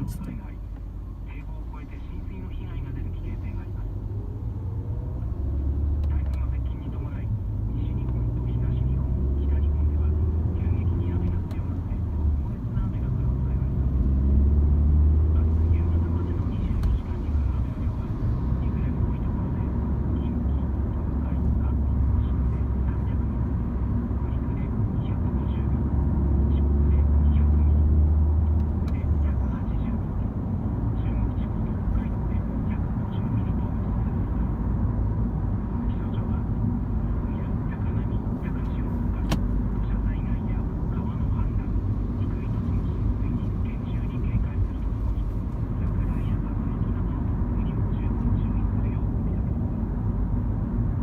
る恐れがあり、堤防を越えて浸水の被害が出る危険性があります。台風の接近に伴い、西日本と東日本、北日本では急激に雨が強まって猛烈な雨が降る恐れがあります。明日夕方までの24時間に降る雨の量は、いずれも多いところで近畿、東海、関東甲信で300ミリ、北陸で250ミリ、四国で200ミリ、東北で180ミリ、中国地方と北海道で150ミリと予想されています。気象庁は暴風や高波、高潮のほか、土砂災害や川の氾濫、低い土地の浸水に厳重に警戒するとともに、落雷や竜巻などの突風にも十分注意するよう呼びかけています。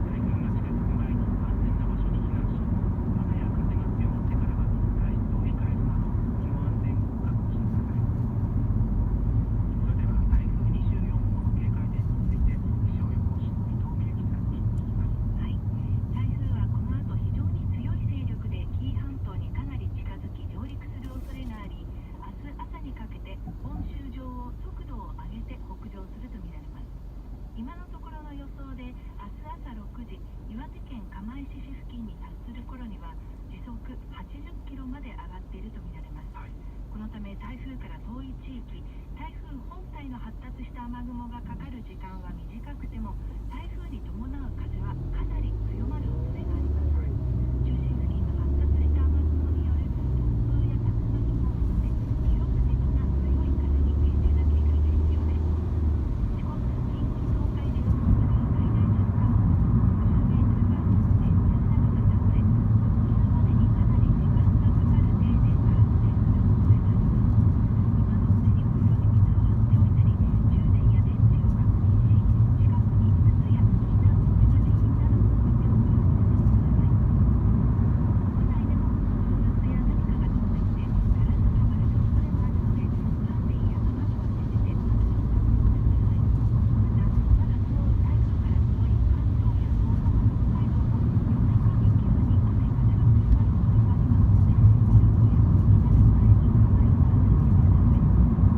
台風が近づく前に安全な場所に避難し、雨や風が強まってからは外出を控えるなど、身の安全を確保してください。それでは台風24号の警戒点について気象予報士の伊藤美幸さんに聞きます。はい、台風はこの後非常に強い勢力で紀伊半島にかなり近づき上陸する恐れがあり、明日朝にかけて本州上を速度を上げて北上するとみられます。今のところの予想で、明日朝6時、岩手県釜石市付近に達する頃には時速80キロまで上がっているとみられます。はい。このため台風から遠い地域、台風本体の発達した雨雲がかかる時間は短くても、台風に伴う風はかなり強まる恐れがあります。中心付近の発達した雨雲による突風や竜巻も含め、記録的な強い風に厳重な警戒が必要です。四国、近畿、東海で予想される最大瞬間風速60メートルは電柱などが倒れ、復旧までにかなり時間がかかる停電が発生する恐れがあります。今のうちにお風呂に水を張っておいたり、充電や電池を確認し、近くに筒や避難地まで引いたのを置いておくようにしてください。屋内でも風圧や何かが飛んできてガラスが割れる恐れもあるので、カーテンや雨戸は閉めて窓を塞ぐようにしてください。また、台風から遠い関東や東北、北海道も夜中に急に雨風が強まる恐れがありますので、火の取り扱いになる前に備えを進めてください。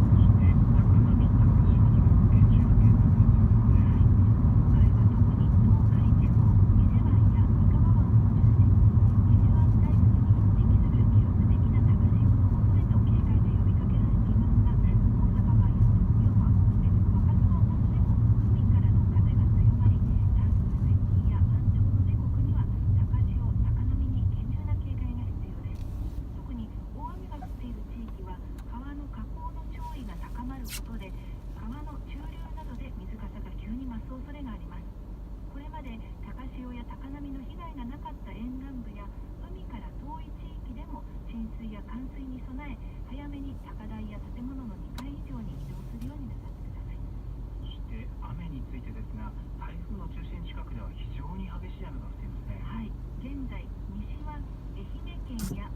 そして高波、高潮にも厳重な警戒が必要ですね。今回は特に東海地方、伊勢湾や三河湾を中心に伊勢湾台風に匹敵する記録的な高潮の恐れと警戒が呼びかけられていますが、大阪湾や東京湾、そして若狭湾などでも海からの風が強まり、台風接近や満潮の時刻には高潮、高波に厳重な警戒が必要です。特に大雨が降っている地域は川の河口の潮位が高まることで、川の中流などで水かさが急に増す恐れがあります。これまで高潮や高波の被害がなかった沿岸部や海から遠い地域でも浸水や冠水に備え、早めに高台や建物の2階以上に移動するようになさってください。そして雨についてですが、台風の中心近くでは非常に激しい雨が降っていますね。はい、現在西は愛媛県や